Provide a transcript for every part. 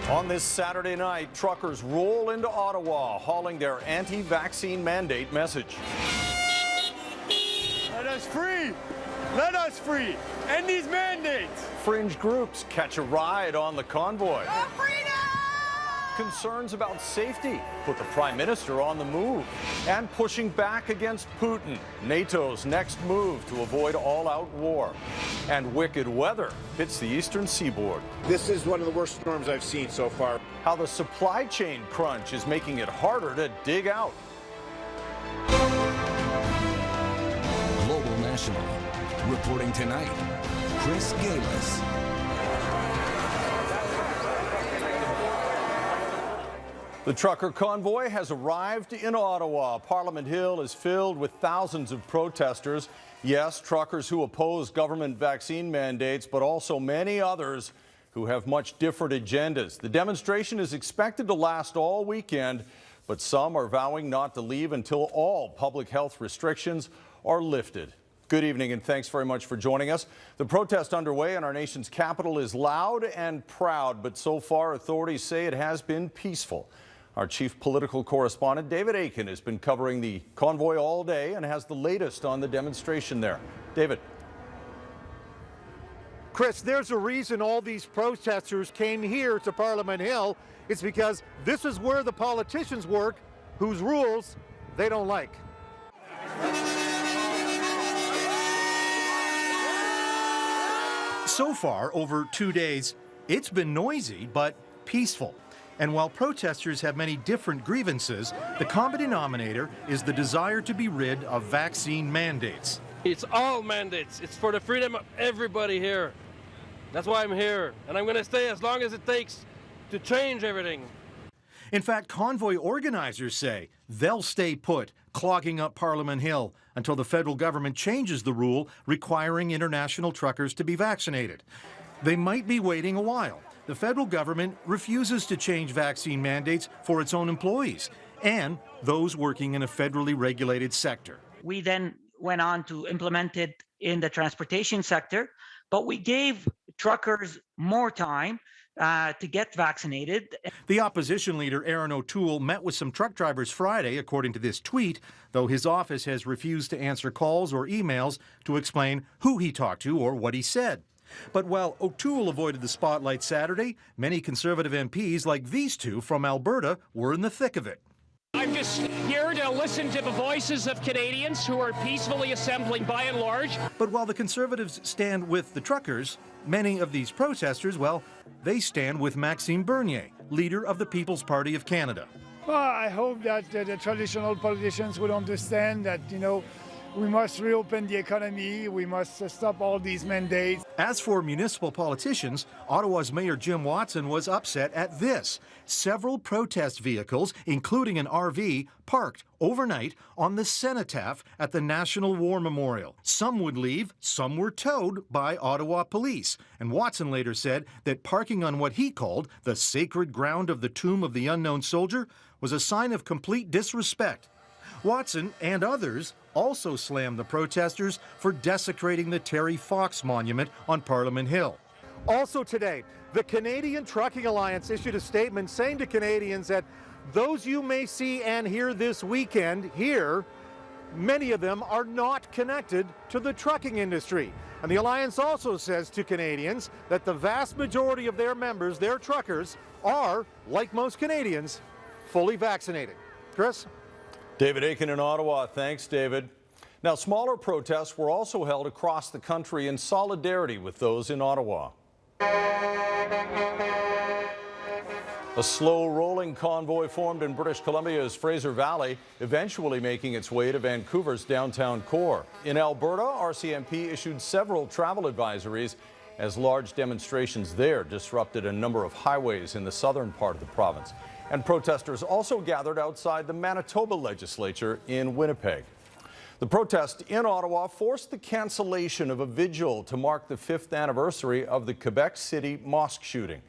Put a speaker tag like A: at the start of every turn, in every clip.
A: On this Saturday night, truckers roll into Ottawa, hauling their anti-vaccine mandate message.
B: Let us free! Let us free! End these mandates!
A: Fringe groups catch a ride on the convoy.
C: Freedom!
A: Concerns about safety put the Prime Minister on the move. And pushing back against Putin, NATO's next move to avoid all-out war. And wicked weather hits the eastern seaboard.
D: This is one of the worst storms I've seen so far.
A: How the supply chain crunch is making it harder to dig out.
E: Global National. Reporting tonight, Chris Galis.
A: The trucker convoy has arrived in Ottawa. Parliament Hill is filled with thousands of protesters. Yes, truckers who oppose government vaccine mandates, but also many others who have much different agendas. The demonstration is expected to last all weekend, but some are vowing not to leave until all public health restrictions are lifted. Good evening and thanks very much for joining us. The protest underway in our nation's capital is loud and proud, but so far authorities say it has been peaceful. Our chief political correspondent, David Akin, has been covering the convoy all day and has the latest on the demonstration there. David.
F: Chris, there's a reason all these protesters came here to Parliament Hill. It's because this is where the politicians work whose rules they don't like. So far, over 2 days, it's been noisy but peaceful. And while protesters have many different grievances, the common denominator is the desire to be rid of vaccine mandates.
G: It's all mandates. It's for the freedom of everybody here. That's why I'm here. And I'm going to stay as long as it takes to change everything.
F: In fact, convoy organizers say they'll stay put, clogging up Parliament Hill until the federal government changes the rule requiring international truckers to be vaccinated. They might be waiting a while. The federal government refuses to change vaccine mandates for its own employees and those working in a federally regulated sector.
H: We then went on to implement it in the transportation sector, but we gave truckers more time to get vaccinated.
F: The opposition leader, Aaron O'Toole, met with some truck drivers Friday, according to this tweet, though his office has refused to answer calls or emails to explain who he talked to or what he said. But while O'Toole avoided the spotlight Saturday, many Conservative MPs like these two from Alberta were in the thick of it.
I: I'm just here to listen to the voices of Canadians who are peacefully assembling by and large.
F: But while the Conservatives stand with the truckers, many of these protesters, well, they stand with Maxime Bernier, leader of the People's Party of Canada.
B: Well, I hope that the traditional politicians will understand that, we must reopen the economy, we must stop all these mandates.
F: As for municipal politicians, Ottawa's Mayor Jim Watson was upset at this. Several protest vehicles, including an RV, parked overnight on the cenotaph at the National War Memorial. Some would leave, some were towed by Ottawa police. And Watson later said that parking on what he called the sacred ground of the tomb of the unknown soldier was a sign of complete disrespect. Watson and others also slammed the protesters for desecrating the Terry Fox Monument on Parliament Hill. Also today, the Canadian Trucking Alliance issued a statement saying to Canadians that those you may see and hear this weekend here, many of them are not connected to the trucking industry. And the Alliance also says to Canadians that the vast majority of their members, their truckers, are, like most Canadians, fully vaccinated. Chris?
A: David Akin in Ottawa. Thanks, David. Now, smaller protests were also held across the country in solidarity with those in Ottawa. A slow-rolling convoy formed in British Columbia's Fraser Valley, eventually making its way to Vancouver's downtown core. In Alberta, RCMP issued several travel advisories as large demonstrations there disrupted a number of highways in the southern part of the province. And protesters also gathered outside the Manitoba legislature in Winnipeg. The protest in Ottawa forced the cancellation of a vigil to mark the 5th anniversary of the Quebec City mosque shooting.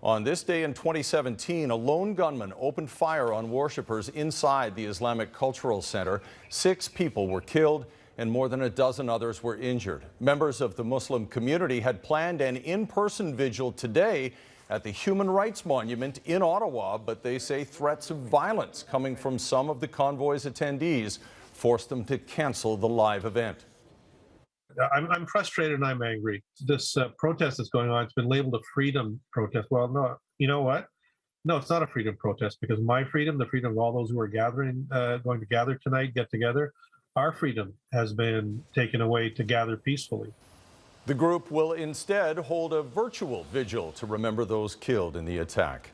A: On this day in 2017, a lone gunman opened fire on worshippers inside the Islamic Cultural Center. 6 people were killed and more than a dozen others were injured. Members of the Muslim community had planned an in-person vigil today at the Human Rights Monument in Ottawa, but they say threats of violence coming from some of the convoy's attendees forced them to cancel the live event.
C: I'm frustrated and I'm angry. This protest that's going on, it's been labeled a freedom protest. Well, no, you know what? No, it's not a freedom protest, because my freedom, the freedom of all those who are going to gather tonight, get together, our freedom has been taken away to gather peacefully.
A: The group will instead hold a virtual vigil to remember those killed in the attack.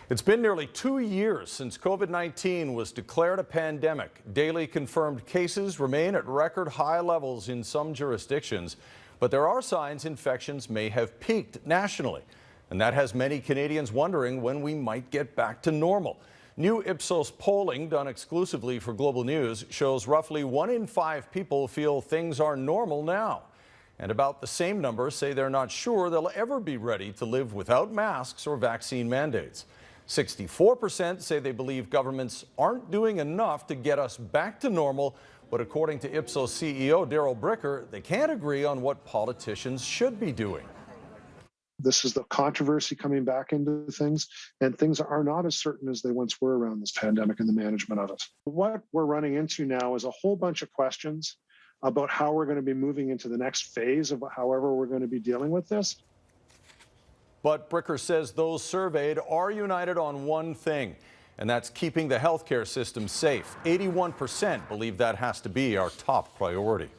A: It's been nearly 2 years since COVID-19 was declared a pandemic. Daily confirmed cases remain at record high levels in some jurisdictions, but there are signs infections may have peaked nationally. And that has many Canadians wondering when we might get back to normal. New Ipsos polling done exclusively for Global News shows roughly 1 in 5 people feel things are normal now. And about the same number say they're not sure they'll ever be ready to live without masks or vaccine mandates. 64% say they believe governments aren't doing enough to get us back to normal. But according to Ipsos CEO Darrell Bricker, they can't agree on what politicians should be doing.
J: This is the controversy coming back into things, and things are not as certain as they once were around this pandemic and the management of it. What we're running into now is a whole bunch of questions about how we're going to be moving into the next phase of however we're going to be dealing with this.
A: But Bricker says those surveyed are united on one thing, and that's keeping the healthcare system safe. 81% believe that has to be our top priority.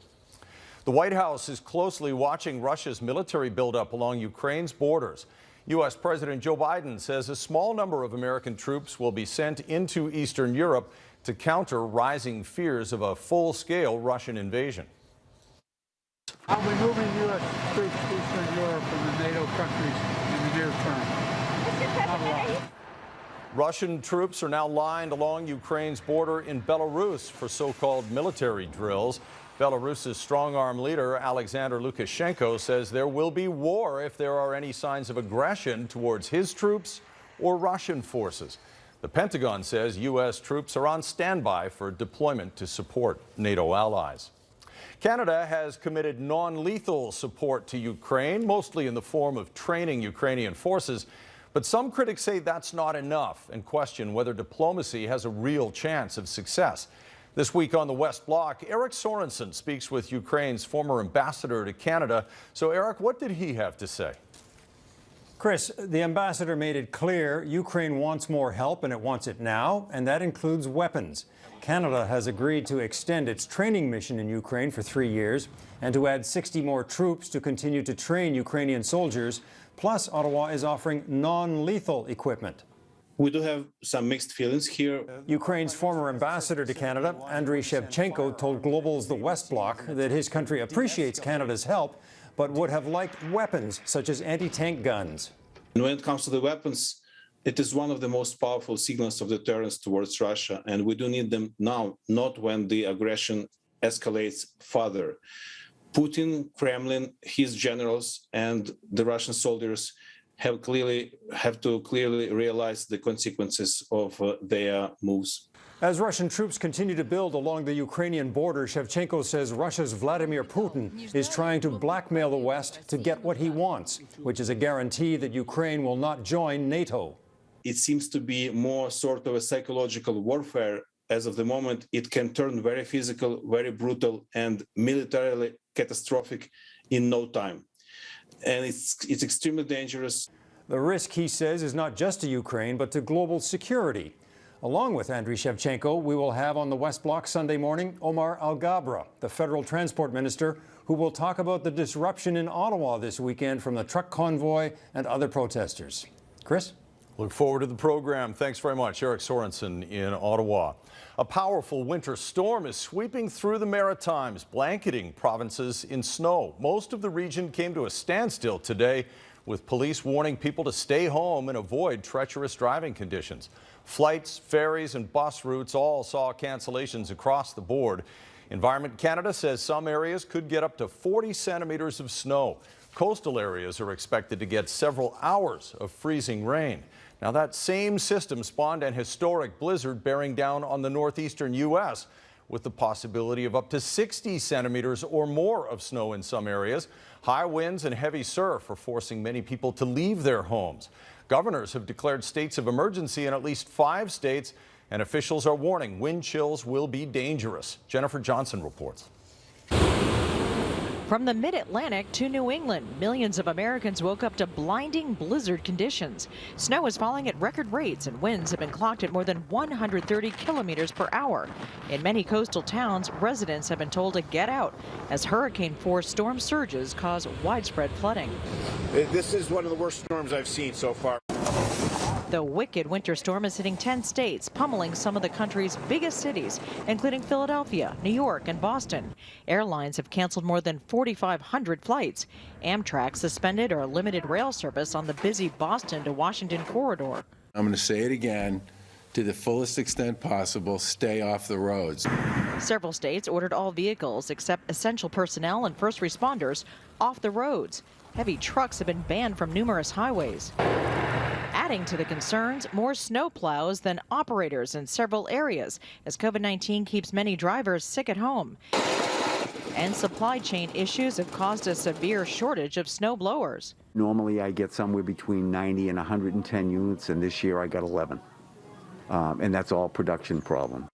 A: The White House is closely watching Russia's military buildup along Ukraine's borders. U.S. President Joe Biden says a small number of American troops will be sent into Eastern Europe to counter rising fears of a full-scale Russian invasion.
K: I'll be moving U.S. troops to Eastern Europe and the NATO countries in the near term. Not a lot.
A: Russian troops are now lined along Ukraine's border in Belarus for so-called military drills. Belarus's strong-arm leader, Alexander Lukashenko, says there will be war if there are any signs of aggression towards his troops or Russian forces. The Pentagon says U.S. troops are on standby for deployment to support NATO allies. Canada has committed non-lethal support to Ukraine, mostly in the form of training Ukrainian forces. But some critics say that's not enough and question whether diplomacy has a real chance of success. This week on the West Block, Eric Sorensen speaks with Ukraine's former ambassador to Canada. So, Eric, what did he have to say?
L: Chris, the ambassador made it clear Ukraine wants more help and it wants it now, and that includes weapons. Canada has agreed to extend its training mission in Ukraine for 3 years and to add 60 more troops to continue to train Ukrainian soldiers. Plus, Ottawa is offering non-lethal equipment.
M: We do have some mixed feelings here.
L: Ukraine's former ambassador to Canada, Andriy Shevchenko, told Global's The West Block that his country appreciates Canada's help, but would have liked weapons such as anti-tank guns.
M: And when it comes to the weapons, it is one of the most powerful signals of deterrence towards Russia, and we do need them now, not when the aggression escalates further. Putin, Kremlin, his generals, and the Russian soldiers have to clearly realize the consequences of their moves.
L: As Russian troops continue to build along the Ukrainian border, Shevchenko says Russia's Vladimir Putin is trying to blackmail the West to get what he wants, which is a guarantee that Ukraine will not join NATO.
M: It seems to be more sort of a psychological warfare. As of the moment, it can turn very physical, very brutal, and militarily catastrophic in no time. And it's extremely dangerous.
L: The risk, he says, is not just to Ukraine, but to global security. Along with Andriy Shevchenko, we will have on the West Block Sunday morning Omar Alghabra, the federal transport minister, who will talk about the disruption in Ottawa this weekend from the truck convoy and other protesters. Chris?
A: Look forward to the program. Thanks very much. Eric Sorensen in Ottawa. A powerful winter storm is sweeping through the Maritimes, blanketing provinces in snow. Most of the region came to a standstill today, with police warning people to stay home and avoid treacherous driving conditions. Flights, ferries, and bus routes all saw cancellations across the board. Environment Canada says some areas could get up to 40 centimeters of snow. Coastal areas are expected to get several hours of freezing rain. Now, that same system spawned an historic blizzard bearing down on the northeastern U.S., with the possibility of up to 60 centimeters or more of snow in some areas. High winds and heavy surf are forcing many people to leave their homes. Governors have declared states of emergency in at least 5 states, and officials are warning wind chills will be dangerous. Jennifer Johnson reports.
N: From the mid-Atlantic to New England, millions of Americans woke up to blinding blizzard conditions. Snow is falling at record rates and winds have been clocked at more than 130 kilometers per hour. In many coastal towns, residents have been told to get out as hurricane-force storm surges cause widespread flooding.
D: This is one of the worst storms I've seen so far.
N: The wicked winter storm is hitting 10 states, pummeling some of the country's biggest cities, including Philadelphia, New York, and Boston. Airlines have canceled more than 4,500 flights. Amtrak suspended or limited rail service on the busy Boston to Washington corridor.
O: I'm going to say it again. To the fullest extent possible, stay off the roads.
N: Several states ordered all vehicles except essential personnel and first responders off the roads. Heavy trucks have been banned from numerous highways. Adding to the concerns, more snow plows than operators in several areas as COVID-19 keeps many drivers sick at home. And supply chain issues have caused a severe shortage of snow blowers.
P: Normally I get somewhere between 90 and 110 units, and this year I got 11. And that's all production problem.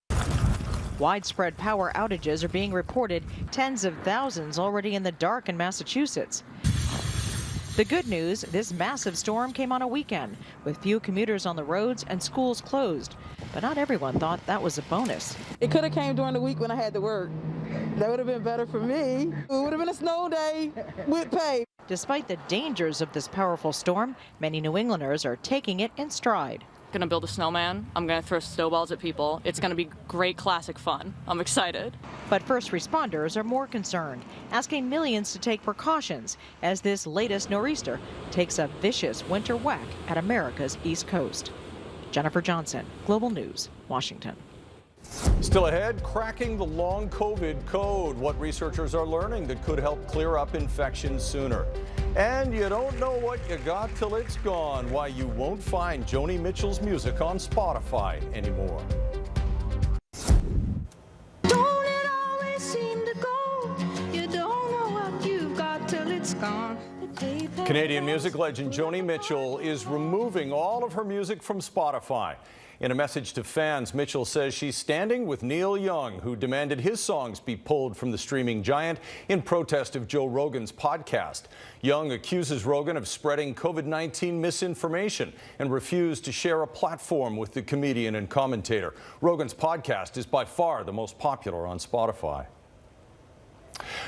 N: Widespread power outages are being reported, tens of thousands already in the dark in Massachusetts. The good news, this massive storm came on a weekend with few commuters on the roads and schools closed. But not everyone thought that was a bonus.
Q: It could have came during the week when I had to work. That would have been better for me. It would have been a snow day with pay.
N: Despite the dangers of this powerful storm, many New Englanders are taking it in stride.
R: Gonna build a snowman. I'm gonna throw snowballs at people. It's gonna be great classic fun. I'm excited.
N: But first responders are more concerned, asking millions to take precautions as this latest nor'easter takes a vicious winter whack at America's East Coast. Jennifer Johnson, Global News, Washington.
A: Still ahead, cracking the long COVID code, what researchers are learning that could help clear up infections sooner. And you don't know what you got till it's gone, why you won't find Joni Mitchell's music on Spotify anymore.
S: Don't it always seem to go? You don't know what you've got till it's gone.
A: Canadian music legend Joni Mitchell is removing all of her music from Spotify. In a message to fans, Mitchell says she's standing with Neil Young, who demanded his songs be pulled from the streaming giant in protest of Joe Rogan's podcast. Young accuses Rogan of spreading COVID-19 misinformation and refused to share a platform with the comedian and commentator. Rogan's podcast is by far the most popular on Spotify.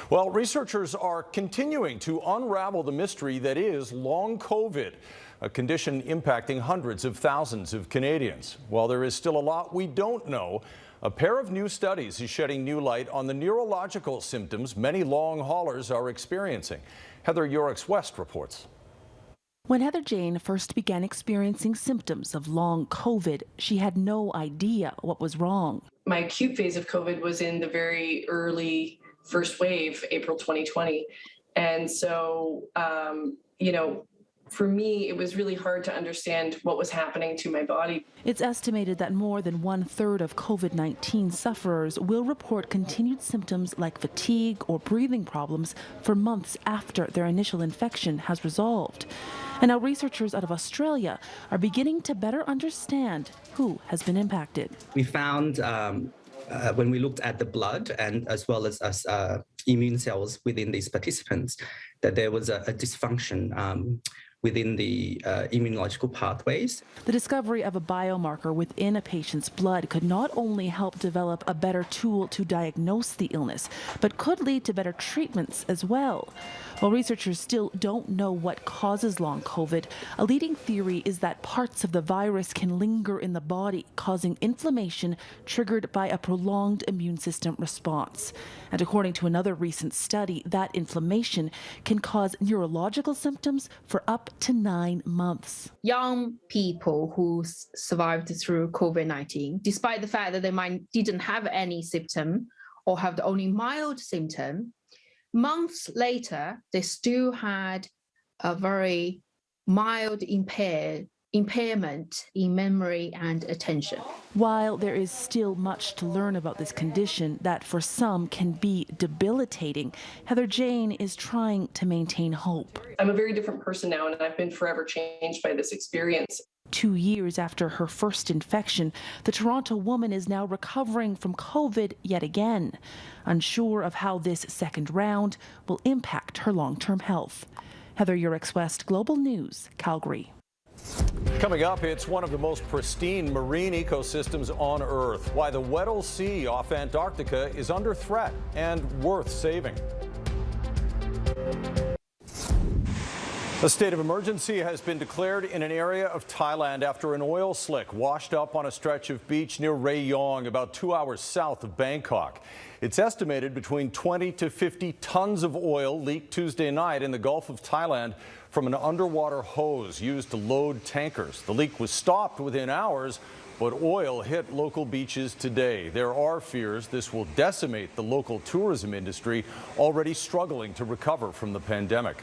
A: Well, researchers are continuing to unravel the mystery that is long COVID, a condition impacting hundreds of thousands of Canadians. While there is still a lot we don't know, a pair of new studies is shedding new light on the neurological symptoms many long haulers are experiencing. Heather Yorix-West reports.
T: When Heather Jane first began experiencing symptoms of long COVID, she had no idea what was wrong.
U: My acute phase of COVID was in the very early first wave, April 2020. And so, for me, it was really hard to understand what was happening to my body.
T: It's estimated that more than 1/3 of COVID-19 sufferers will report continued symptoms like fatigue or breathing problems for months after their initial infection has resolved. And now researchers out of Australia are beginning to better understand who has been impacted.
V: We found when we looked at the blood and as well as immune cells within these participants, that there was a dysfunction within the immunological pathways.
T: The discovery of a biomarker within a patient's blood could not only help develop a better tool to diagnose the illness, but could lead to better treatments as well. While researchers still don't know what causes long COVID, a leading theory is that parts of the virus can linger in the body, causing inflammation triggered by a prolonged immune system response. And according to another recent study, that inflammation can cause neurological symptoms for up to 9 months.
W: Young people who survived through COVID-19, despite the fact that they didn't have any symptom or have the only mild symptom, months later, they still had a very mild impaired impairment in memory and attention.
T: While there is still much to learn about this condition that for some can be debilitating, Heather Jane is trying to maintain hope.
U: I'm a very different person now, and I've been forever changed by this experience.
T: 2 years after her first infection, the Toronto woman is now recovering from COVID yet again, unsure of how this second round will impact her long-term health. Heather Yurex-West, Global News, Calgary.
A: Coming up, it's one of the most pristine marine ecosystems on Earth. Why the Weddell Sea off Antarctica is under threat and worth saving. A state of emergency has been declared in an area of Thailand after an oil slick washed up on a stretch of beach near Rayong, about 2 hours south of Bangkok. It's estimated between 20 to 50 tons of oil leaked Tuesday night in the Gulf of Thailand from an underwater hose used to load tankers. The leak was stopped within hours, but oil hit local beaches today. There are fears this will decimate the local tourism industry, already struggling to recover from the pandemic.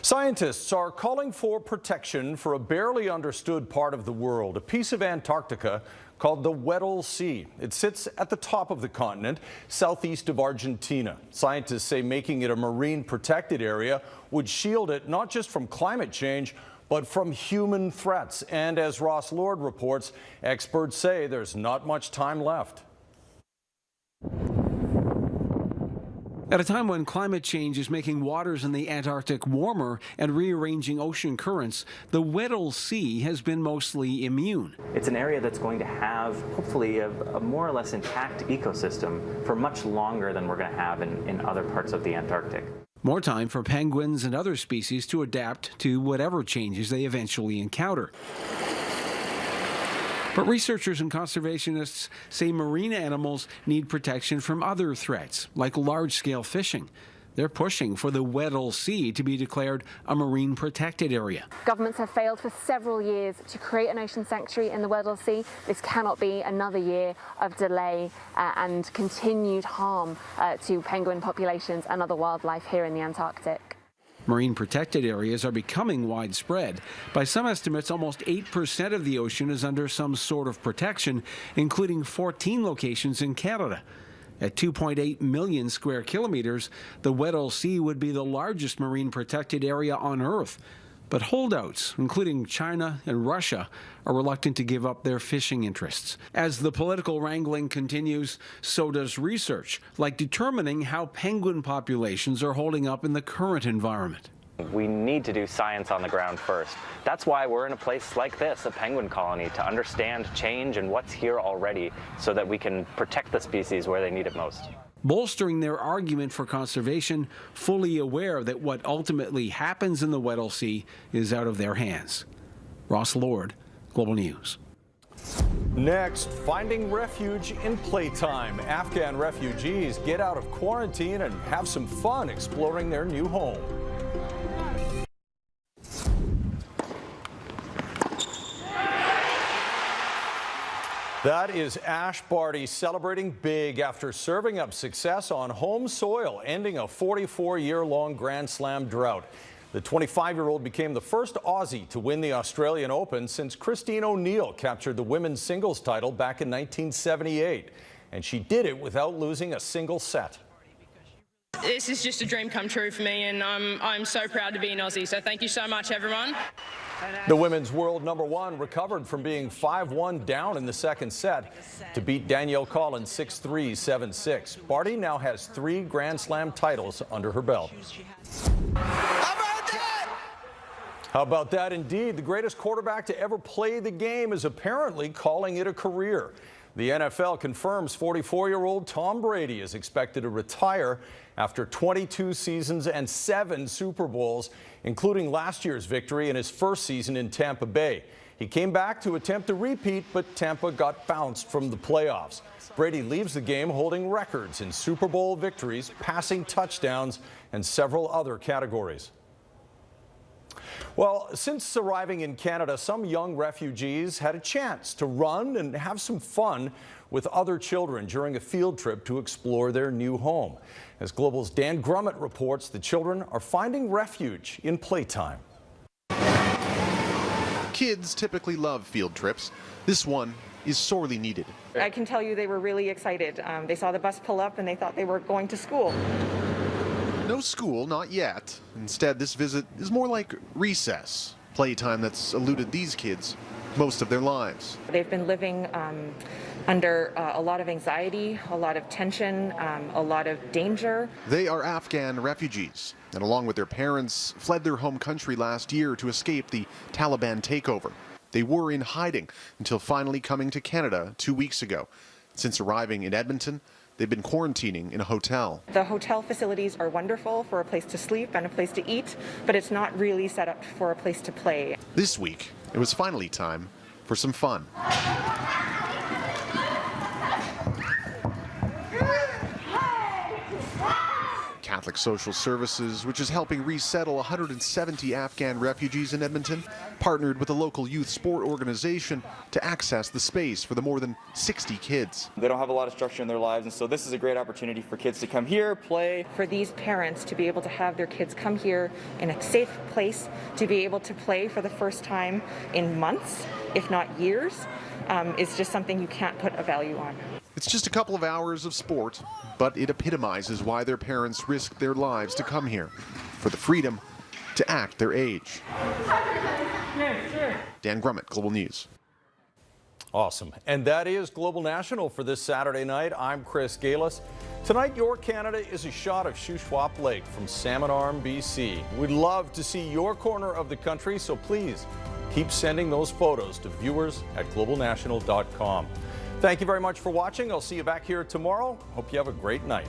A: Scientists are calling for protection for a barely understood part of the world, a piece of Antarctica called the Weddell Sea. It sits at the top of the continent, southeast of Argentina. Scientists say making it a marine protected area would shield it not just from climate change, but from human threats. And as Ross Lord reports, experts say there's not much time left.
E: At a time when climate change is making waters in the Antarctic warmer and rearranging ocean currents, the Weddell Sea has been mostly immune.
G: It's an area that's going to have, hopefully, a more or less intact ecosystem for much longer than we're going to have in other parts of the Antarctic.
E: More time for penguins and other species to adapt to whatever changes they eventually encounter. But researchers and conservationists say marine animals need protection from other threats, like large-scale fishing. They're pushing for the Weddell Sea to be declared a marine protected area.
H: Governments have failed for several years to create an ocean sanctuary in the Weddell Sea. This cannot be another year of delay and continued harm to penguin populations and other wildlife here in the Antarctic.
E: Marine protected areas are becoming widespread. By some estimates, almost 8% of the ocean is under some sort of protection, including 14 locations in Canada. At 2.8 million square kilometers, the Weddell Sea would be the largest marine protected area on Earth. But holdouts, including China and Russia, are reluctant to give up their fishing interests. As the political wrangling continues, so does research, like determining how penguin populations are holding up in the current environment.
G: We need to do science on the ground first. That's why we're in a place like this, a penguin colony, to understand change and what's here already so that we can protect the species where they need it most.
E: Bolstering their argument for conservation, fully aware that what ultimately happens in the Weddell Sea is out of their hands. Ross Lord, Global News.
A: Next, finding refuge in playtime. Afghan refugees get out of quarantine and have some fun exploring their new home. That is Ash Barty celebrating big after serving up success on home soil, ending a 44-year-long Grand Slam drought. The 25-year-old became the first Aussie to win the Australian Open since Christine O'Neill captured the women's singles title back in 1978. And she did it without losing a single set.
X: This is just a dream come true for me, and I'm so proud to be an Aussie. So thank you so much, everyone.
A: The women's world #1 recovered from being 5-1 down in the second set to beat Danielle Collins 6-3, 7-6. Barty now has 3 Grand Slam titles under her belt. How about that indeed? The greatest quarterback to ever play the game is apparently calling it a career. The NFL confirms 44-year-old Tom Brady is expected to retire after 22 seasons and 7 Super Bowls, including last year's victory in his first season in Tampa Bay. He came back to attempt a repeat, but Tampa got bounced from the playoffs. Brady leaves the game holding records in Super Bowl victories, passing touchdowns, and several other categories. Well, since arriving in Canada, some young refugees had a chance to run and have some fun with other children during a field trip to explore their new home. As Global's Dan Grummett reports, the children are finding refuge in playtime.
B: Kids typically love field trips. This one is sorely needed.
C: I can tell you they were really excited. They saw the bus pull up and they thought they were going to school.
B: No school, not yet. Instead, this visit is more like recess, playtime that's eluded these kids most of their lives.
C: They've been living under a lot of anxiety, a lot of tension, a lot of danger.
B: They are Afghan refugees, and along with their parents, fled their home country last year to escape the Taliban takeover. They were in hiding until finally coming to Canada 2 weeks ago. Since arriving in Edmonton, they've been quarantining in a hotel.
C: The hotel facilities are wonderful for a place to sleep and a place to eat, but it's not really set up for a place to play.
B: This week, it was finally time for some fun. Catholic Social Services, which is helping resettle 170 Afghan refugees in Edmonton, partnered with a local youth sport organization to access the space for the more than 60 kids.
F: They don't have a lot of structure in their lives, and so this is a great opportunity for kids to come here, play.
C: For these parents to be able to have their kids come here in a safe place, to be able to play for the first time in months, if not years, is just something you can't put a value on.
B: It's just a couple of hours of sport, but it epitomizes why their parents risked their lives to come here, for the freedom to act their age. Dan Grummett, Global News.
A: Awesome. And that is Global National for this Saturday night. I'm Chris Galis. Tonight, your Canada is a shot of Shuswap Lake from Salmon Arm, BC. We'd love to see your corner of the country, so please keep sending those photos to viewers@globalnational.com. Thank you very much for watching. I'll see you back here tomorrow. Hope you have a great night.